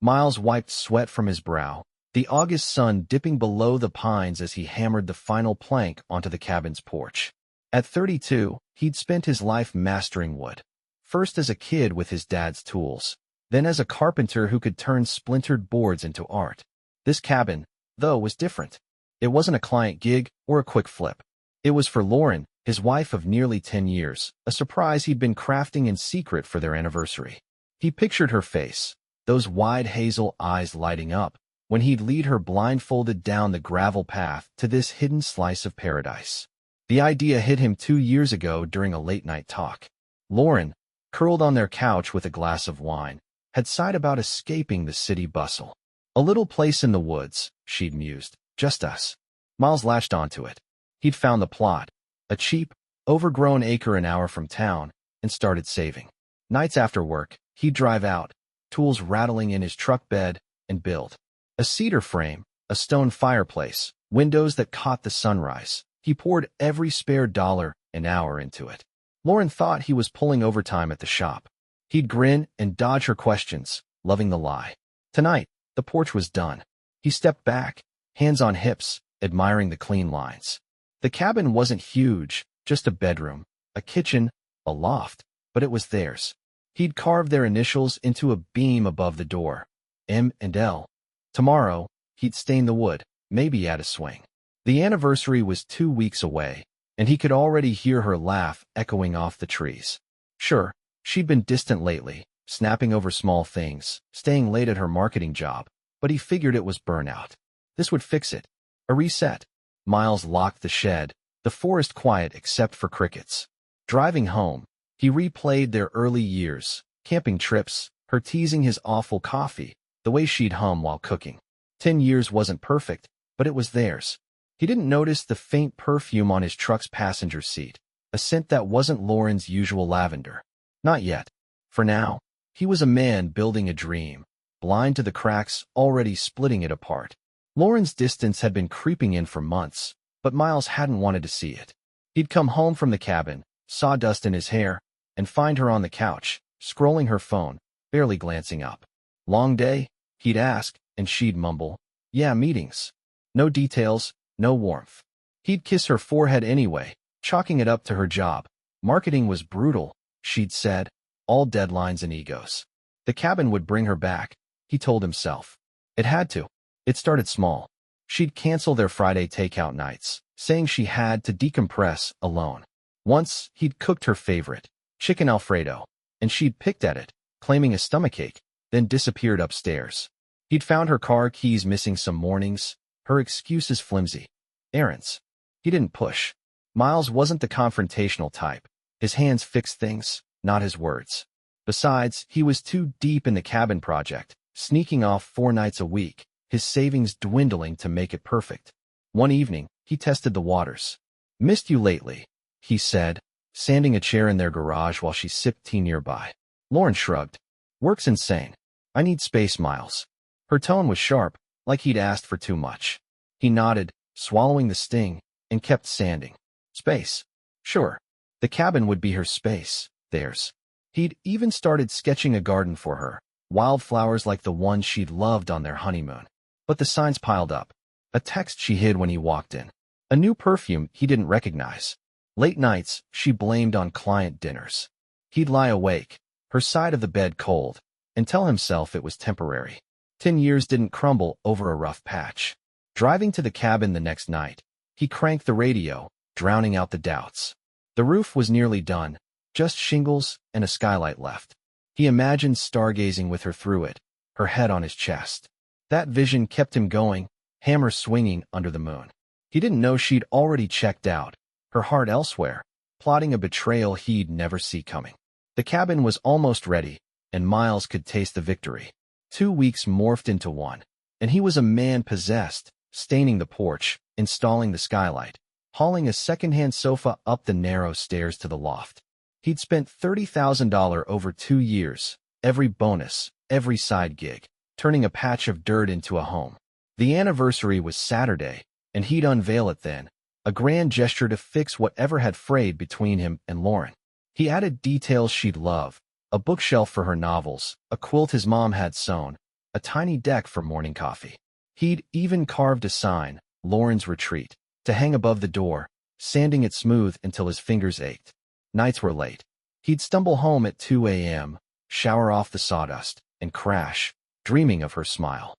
Miles wiped sweat from his brow, the August sun dipping below the pines as he hammered the final plank onto the cabin's porch. At 32, he'd spent his life mastering wood. First as a kid with his dad's tools, then as a carpenter who could turn splintered boards into art. This cabin, though, was different. It wasn't a client gig or a quick flip. It was for Lauren, his wife of nearly 10 years, a surprise he'd been crafting in secret for their anniversary. He pictured her face, those wide hazel eyes lighting up, when he'd lead her blindfolded down the gravel path to this hidden slice of paradise. The idea hit him 2 years ago during a late-night talk. Lauren, curled on their couch with a glass of wine, had sighed about escaping the city bustle. A little place in the woods, she'd mused, just us. Miles latched onto it. He'd found the plot, a cheap, overgrown acre an hour from town, and started saving. Nights after work, he'd drive out, tools rattling in his truck bed, and build. A cedar frame, a stone fireplace, windows that caught the sunrise. He poured every spare dollar an hour into it. Lauren thought he was pulling overtime at the shop. He'd grin and dodge her questions, loving the lie. Tonight, the porch was done. He stepped back, hands on hips, admiring the clean lines. The cabin wasn't huge, just a bedroom, a kitchen, a loft, but it was theirs. He'd carved their initials into a beam above the door, M and L. Tomorrow, he'd stain the wood, maybe add a swing. The anniversary was 2 weeks away, and he could already hear her laugh echoing off the trees. Sure, she'd been distant lately, snapping over small things, staying late at her marketing job, but he figured it was burnout. This would fix it. A reset. Miles locked the shed, the forest quiet except for crickets. Driving home, he replayed their early years, camping trips, her teasing his awful coffee, the way she'd hum while cooking. 10 years wasn't perfect, but it was theirs. He didn't notice the faint perfume on his truck's passenger seat, a scent that wasn't Lauren's usual lavender. Not yet. For now, he was a man building a dream, blind to the cracks already splitting it apart. Lauren's distance had been creeping in for months, but Miles hadn't wanted to see it. He'd come home from the cabin, sawdust in his hair, and find her on the couch, scrolling her phone, barely glancing up. Long day? He'd ask, and she'd mumble, yeah, meetings. No details, no warmth. He'd kiss her forehead anyway, chalking it up to her job. Marketing was brutal, she'd said, all deadlines and egos. The cabin would bring her back, he told himself. It had to. It started small. She'd cancel their Friday takeout nights, saying she had to decompress alone. Once, he'd cooked her favorite, chicken Alfredo, and she'd picked at it, claiming a stomachache, then disappeared upstairs. He'd found her car keys missing some mornings, her excuses flimsy. Errands. He didn't push. Miles wasn't the confrontational type. His hands fixed things, not his words. Besides, he was too deep in the cabin project, sneaking off 4 nights a week, his savings dwindling to make it perfect. One evening, he tested the waters. Missed you lately, he said, sanding a chair in their garage while she sipped tea nearby. Lauren shrugged. Work's insane. I need space, Miles. Her tone was sharp, like he'd asked for too much. He nodded, swallowing the sting, and kept sanding. Space. Sure. The cabin would be her space, theirs. He'd even started sketching a garden for her, wildflowers like the one she'd loved on their honeymoon. But the signs piled up. A text she hid when he walked in. A new perfume he didn't recognize. Late nights, she blamed on client dinners. He'd lie awake, her side of the bed cold, and tell himself it was temporary. 10 years didn't crumble over a rough patch. Driving to the cabin the next night, he cranked the radio, drowning out the doubts. The roof was nearly done, just shingles and a skylight left. He imagined stargazing with her through it, her head on his chest. That vision kept him going, hammer swinging under the moon. He didn't know she'd already checked out, her heart elsewhere, plotting a betrayal he'd never see coming. The cabin was almost ready, and Miles could taste the victory. 2 weeks morphed into one, and he was a man possessed, staining the porch, installing the skylight, hauling a second-hand sofa up the narrow stairs to the loft. He'd spent $30,000 over 2 years, every bonus, every side gig, turning a patch of dirt into a home. The anniversary was Saturday, and he'd unveil it then, a grand gesture to fix whatever had frayed between him and Lauren. He added details she'd love, a bookshelf for her novels, a quilt his mom had sewn, a tiny deck for morning coffee. He'd even carved a sign, Lauren's Retreat, to hang above the door, sanding it smooth until his fingers ached. Nights were late. He'd stumble home at 2 a.m., shower off the sawdust, and crash, dreaming of her smile.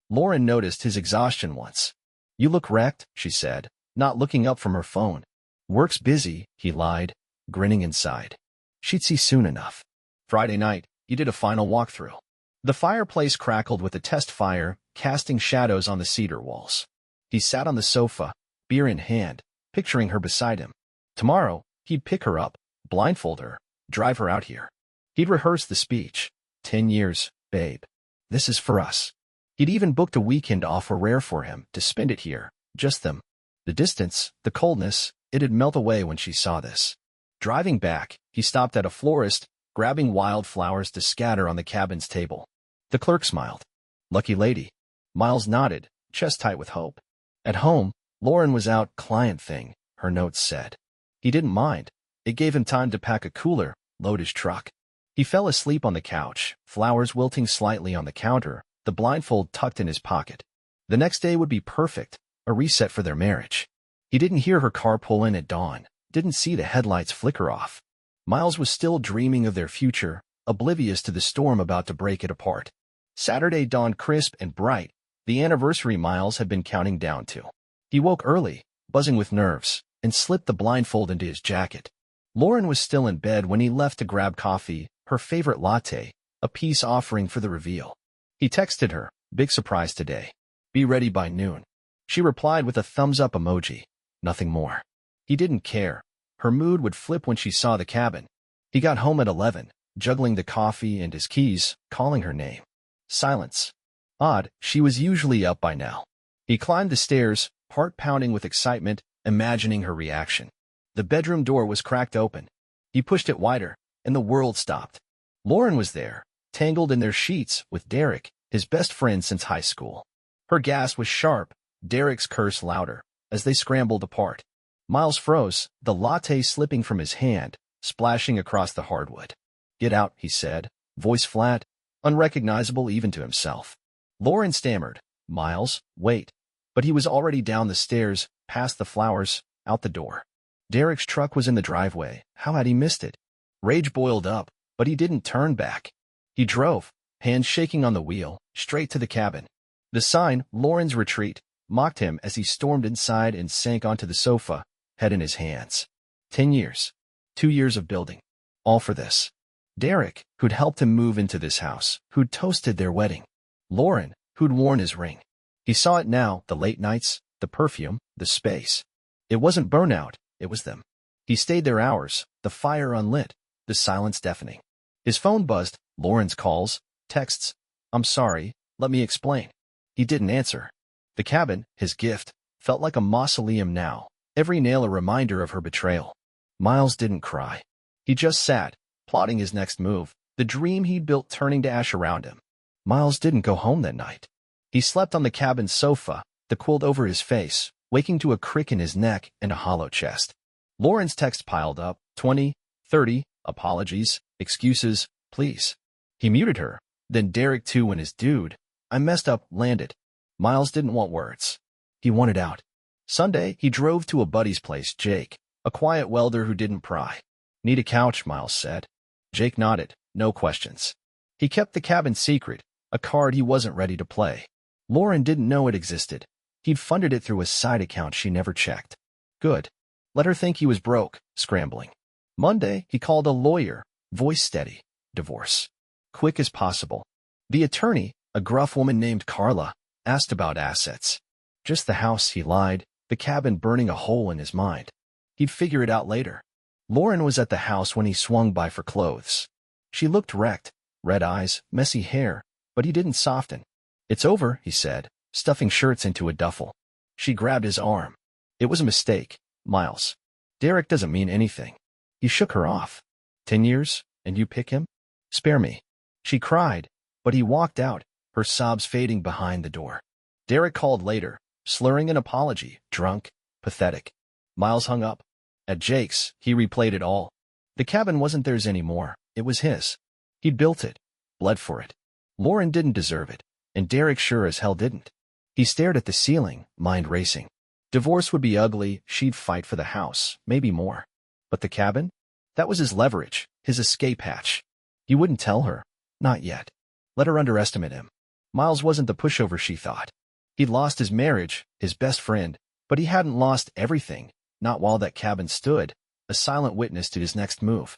Lauren noticed his exhaustion once. "You look wrecked," she said, not looking up from her phone. "Work's busy," he lied, grinning inside. She'd see soon enough. Friday night, he did a final walkthrough. The fireplace crackled with a test fire, casting shadows on the cedar walls. He sat on the sofa, beer in hand, picturing her beside him. Tomorrow, he'd pick her up, blindfold her, drive her out here. He'd rehearse the speech. 10 years, babe. This is for us. He'd even booked a weekend off rare for him to spend it here, just them. The distance, the coldness, it'd melt away when she saw this. Driving back, he stopped at a florist, grabbing wildflowers to scatter on the cabin's table. The clerk smiled. "Lucky lady." Miles nodded, chest tight with hope. At home, Lauren was out client thing, her notes said. He didn't mind. It gave him time to pack a cooler, load his truck. He fell asleep on the couch, flowers wilting slightly on the counter, the blindfold tucked in his pocket. The next day would be perfect, a reset for their marriage. He didn't hear her car pull in at dawn, didn't see the headlights flicker off. Miles was still dreaming of their future, oblivious to the storm about to break it apart. Saturday dawned crisp and bright, the anniversary Miles had been counting down to. He woke early, buzzing with nerves, and slipped the blindfold into his jacket. Lauren was still in bed when he left to grab coffee, her favorite latte, a peace offering for the reveal. He texted her, "Big surprise today. Be ready by noon." She replied with a thumbs-up emoji. Nothing more. He didn't care. Her mood would flip when she saw the cabin. He got home at 11, juggling the coffee and his keys, calling her name. Silence. Odd, she was usually up by now. He climbed the stairs, heart pounding with excitement, imagining her reaction. The bedroom door was cracked open. He pushed it wider, and the world stopped. Lauren was there, tangled in their sheets with Derek, his best friend since high school. Her gasp was sharp, Derek's curse louder, as they scrambled apart. Miles froze, the latte slipping from his hand, splashing across the hardwood. "Get out," he said, voice flat, unrecognizable even to himself. Lauren stammered, "Miles, wait." But he was already down the stairs, past the flowers, out the door. Derek's truck was in the driveway. How had he missed it? Rage boiled up, but he didn't turn back. He drove, hands shaking on the wheel, straight to the cabin. The sign, Lauren's Retreat, mocked him as he stormed inside and sank onto the sofa, head in his hands. 10 years. 2 years of building. All for this. Derek, who'd helped him move into this house, who'd toasted their wedding. Lauren, who'd worn his ring. He saw it now, the late nights, the perfume, the space. It wasn't burnout, it was them. He stayed there hours, the fire unlit, the silence deafening. His phone buzzed, Lauren's calls, texts. "I'm sorry, let me explain." He didn't answer. The cabin, his gift, felt like a mausoleum now, every nail a reminder of her betrayal. Miles didn't cry. He just sat, plotting his next move, the dream he'd built turning to ash around him. Miles didn't go home that night. He slept on the cabin's sofa, the quilt over his face, waking to a crick in his neck and a hollow chest. Lauren's text piled up, 20, 30, apologies, excuses, please. He muted her, then Derek too and his dude, "I messed up," landed. Miles didn't want words. He wanted out. Sunday, he drove to a buddy's place, Jake, a quiet welder who didn't pry. "Need a couch," Miles said. Jake nodded, no questions. He kept the cabin secret, a card he wasn't ready to play. Lauren didn't know it existed. He'd funded it through a side account she never checked. Good. Let her think he was broke, scrambling. Monday, he called a lawyer, voice steady. Divorce. Quick as possible. The attorney, a gruff woman named Carla, asked about assets. Just the house, he lied, the cabin burning a hole in his mind. He'd figure it out later. Lauren was at the house when he swung by for clothes. She looked wrecked, red eyes, messy hair, but he didn't soften. "It's over," he said, stuffing shirts into a duffel. She grabbed his arm. "It was a mistake, Miles. Derek doesn't mean anything." He shook her off. 10 years, and you pick him? Spare me." She cried, but he walked out, her sobs fading behind the door. Derek called later, slurring an apology, drunk, pathetic. Miles hung up. At Jake's, he replayed it all. The cabin wasn't theirs anymore. It was his. He'd built it, bled for it. Lauren didn't deserve it. And Derek sure as hell didn't. He stared at the ceiling, mind racing. Divorce would be ugly, she'd fight for the house, maybe more. But the cabin? That was his leverage, his escape hatch. He wouldn't tell her. Not yet. Let her underestimate him. Miles wasn't the pushover she thought. He'd lost his marriage, his best friend, but he hadn't lost everything, not while that cabin stood, a silent witness to his next move.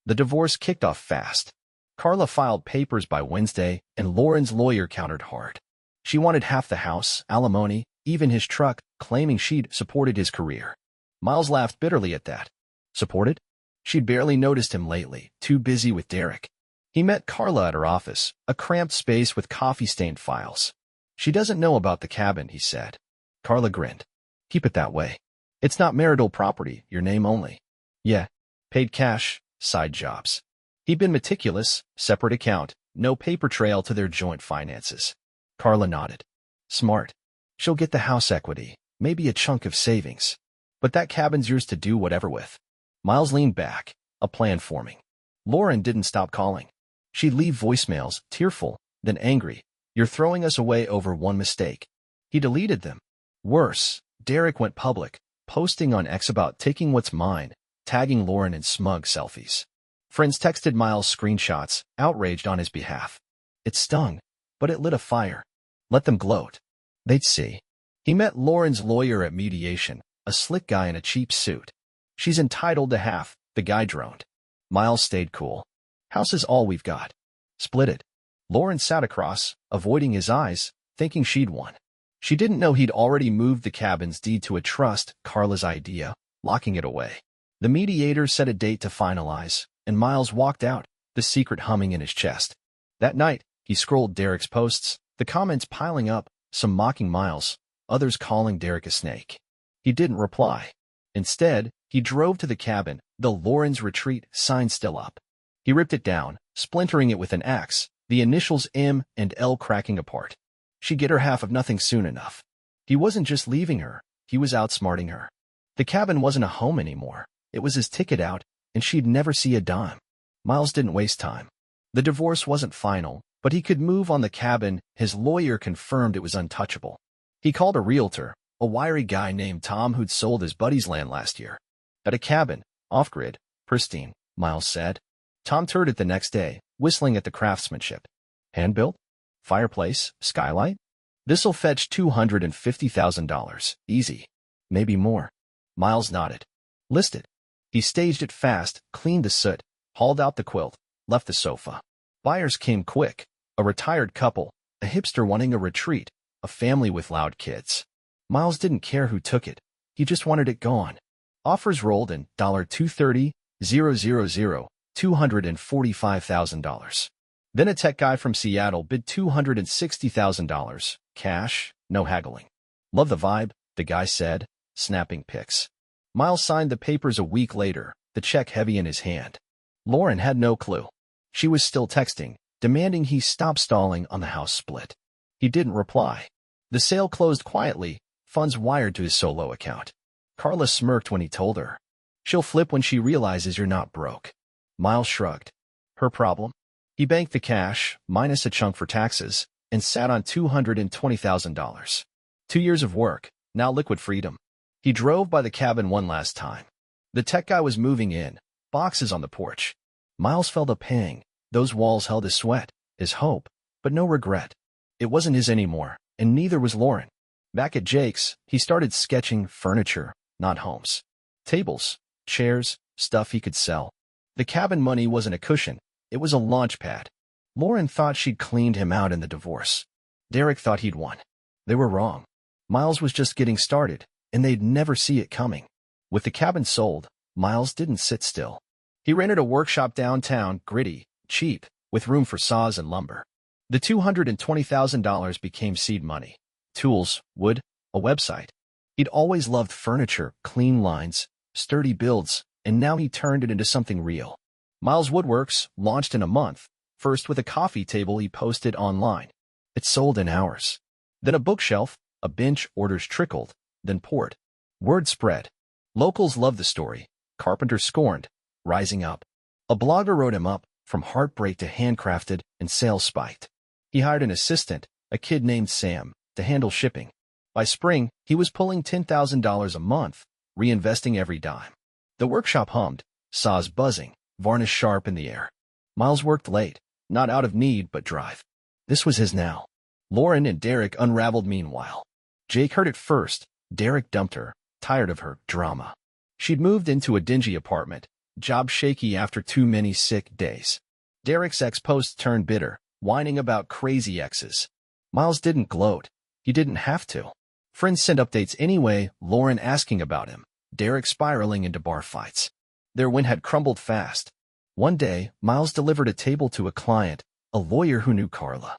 The divorce kicked off fast. Carla filed papers by Wednesday, and Lauren's lawyer countered hard. She wanted half the house, alimony, even his truck, claiming she'd supported his career. Miles laughed bitterly at that. Supported? She'd barely noticed him lately, too busy with Derek. He met Carla at her office, a cramped space with coffee-stained files. She doesn't know about the cabin, he said. Carla grinned. Keep it that way. It's not marital property, your name only. Yeah. Paid cash, side jobs. He'd been meticulous, separate account, no paper trail to their joint finances. Carla nodded. Smart. She'll get the house equity, maybe a chunk of savings. But that cabin's yours to do whatever with. Miles leaned back, a plan forming. Lauren didn't stop calling. She'd leave voicemails, tearful, then angry. You're throwing us away over one mistake. He deleted them. Worse, Derek went public, posting on X about taking what's mine, tagging Lauren in smug selfies. Friends texted Miles screenshots, outraged on his behalf. It stung, but it lit a fire. Let them gloat. They'd see. He met Lauren's lawyer at mediation, a slick guy in a cheap suit. She's entitled to half, the guy droned. Miles stayed cool. House is all we've got. Split it. Lauren sat across, avoiding his eyes, thinking she'd won. She didn't know he'd already moved the cabin's deed to a trust, Carla's idea, locking it away. The mediator set a date to finalize, and Miles walked out, the secret humming in his chest. That night, he scrolled Derek's posts, the comments piling up, some mocking Miles, others calling Derek a snake. He didn't reply. Instead, he drove to the cabin, the Lauren's Retreat sign still up. He ripped it down, splintering it with an axe, the initials M and L cracking apart. She'd get her half of nothing soon enough. He wasn't just leaving her, he was outsmarting her. The cabin wasn't a home anymore. It was his ticket out, and she'd never see a dime. Miles didn't waste time. The divorce wasn't final, but he could move on the cabin. His lawyer confirmed it was untouchable. He called a realtor, a wiry guy named Tom who'd sold his buddy's land last year. At a cabin, off-grid, pristine, Miles said. Tom toured it the next day, whistling at the craftsmanship. Hand-built? Fireplace? Skylight? This'll fetch $250,000. Easy. Maybe more. Miles nodded. List it. He staged it fast, cleaned the soot, hauled out the quilt, left the sofa. Buyers came quick. A retired couple, a hipster wanting a retreat, a family with loud kids. Miles didn't care who took it. He just wanted it gone. Offers rolled in $230,000, $245,000. Then a tech guy from Seattle bid $260,000. Cash, no haggling. Love the vibe, the guy said, snapping pics. Miles signed the papers a week later, the check heavy in his hand. Lauren had no clue. She was still texting, demanding he stop stalling on the house split. He didn't reply. The sale closed quietly, funds wired to his solo account. Carla smirked when he told her. She'll flip when she realizes you're not broke. Miles shrugged. Her problem? He banked the cash, minus a chunk for taxes, and sat on $220,000. 2 years of work, now liquid freedom. He drove by the cabin one last time. The tech guy was moving in, boxes on the porch. Miles felt a pang. Those walls held his sweat, his hope, but no regret. It wasn't his anymore, and neither was Lauren. Back at Jake's, he started sketching furniture, not homes. Tables, chairs, stuff he could sell. The cabin money wasn't a cushion, it was a launch pad. Lauren thought she'd cleaned him out in the divorce. Derek thought he'd won. They were wrong. Miles was just getting started, and they'd never see it coming. With the cabin sold, Miles didn't sit still. He rented a workshop downtown, gritty, cheap, with room for saws and lumber. The $220,000 became seed money. Tools, wood, a website. He'd always loved furniture, clean lines, sturdy builds, and now he turned it into something real. Miles Woodworks launched in a month, first with a coffee table he posted online. It sold in hours. Then a bookshelf, a bench, orders trickled, then poured. Word spread. Locals loved the story. Carpenter scorned, rising up. A blogger wrote him up, from heartbreak to handcrafted, and sales spiked. He hired an assistant, a kid named Sam, to handle shipping. By spring, he was pulling $10,000 a month, reinvesting every dime. The workshop hummed, saws buzzing, varnish sharp in the air. Miles worked late, not out of need but drive. This was his now. Lauren and Derek unraveled meanwhile. Jake heard it first. Derek dumped her, tired of her drama. She'd moved into a dingy apartment, job shaky after too many sick days. Derek's ex-post turned bitter, whining about crazy exes. Miles didn't gloat. He didn't have to. Friends sent updates anyway, Lauren asking about him, Derek spiraling into bar fights. Their win had crumbled fast. One day, Miles delivered a table to a client, a lawyer who knew Carla.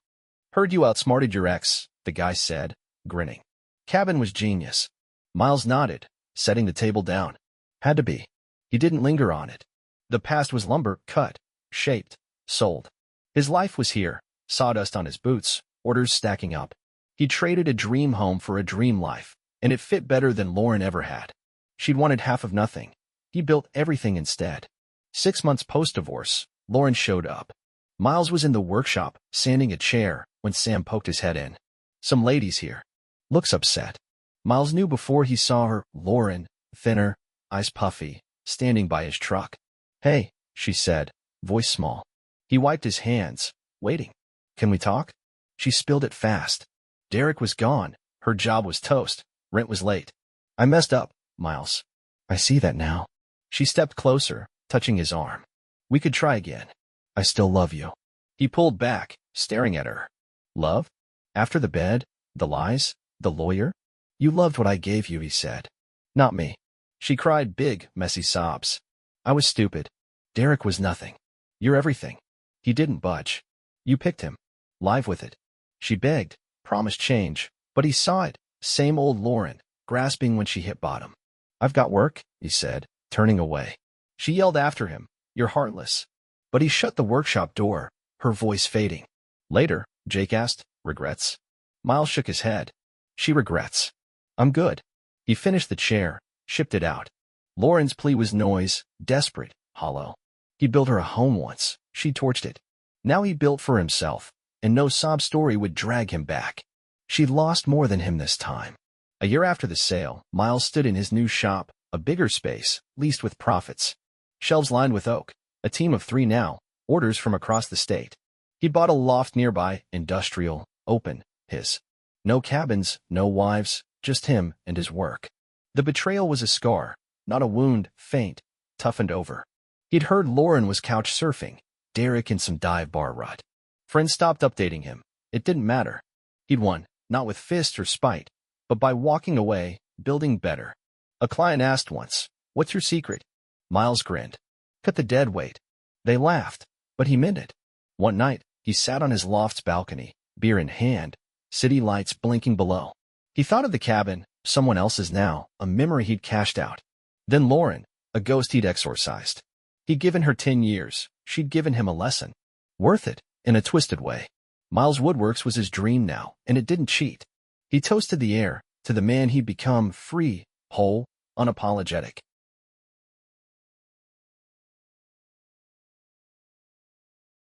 "Heard you outsmarted your ex," the guy said, grinning. Cabin was genius. Miles nodded, setting the table down. Had to be. He didn't linger on it. The past was lumber, cut, shaped, sold. His life was here, sawdust on his boots, orders stacking up. He traded a dream home for a dream life, and it fit better than Lauren ever had. She'd wanted half of nothing. He built everything instead. 6 months post-divorce, Lauren showed up. Miles was in the workshop, sanding a chair, when Sam poked his head in. "Some ladies here." Looks upset. Miles knew before he saw her, Lauren, thinner, eyes puffy, standing by his truck. "Hey," she said, voice small. He wiped his hands, waiting. "Can we talk?" She spilled it fast. Derek was gone. Her job was toast. Rent was late. "I messed up, Miles. I see that now." She stepped closer, touching his arm. "We could try again. I still love you." He pulled back, staring at her. "Love? After the bed, the lies, the lawyer? You loved what I gave you," he said. "Not me." She cried big, messy sobs. "I was stupid. Derek was nothing. You're everything." He didn't budge. "You picked him. Live with it." She begged, promised change, but he saw it, same old Lauren, grasping when she hit bottom. "I've got work," he said, turning away. She yelled after him, "You're heartless." But he shut the workshop door, her voice fading. Later, Jake asked, "Regrets?" Miles shook his head. "She regrets. I'm good." He finished the chair, shipped it out. Lauren's plea was noise, desperate, hollow. He built her a home once. She torched it. Now he built for himself, and no sob story would drag him back. She'd lost more than him this time. A year after the sale, Miles stood in his new shop, a bigger space, leased with profits. Shelves lined with oak, a team of 3 now, orders from across the state. He bought a loft nearby, industrial, open, his. No cabins, no wives, just him and his work. The betrayal was a scar, not a wound, faint, toughened over. He'd heard Lauren was couch surfing, Derek in some dive bar rut. Friends stopped updating him. It didn't matter. He'd won, not with fist or spite, but by walking away, building better. A client asked once, "What's your secret?" Miles grinned. "Cut the dead weight." They laughed, but he meant it. One night, he sat on his loft's balcony, beer in hand, city lights blinking below. He thought of the cabin, someone else's now, a memory he'd cashed out. Then Lauren, a ghost he'd exorcised. He'd given her 10 years. She'd given him a lesson. Worth it, in a twisted way. Miles Woodworks was his dream now, and it didn't cheat. He toasted the air, to the man he'd become, free, whole, unapologetic.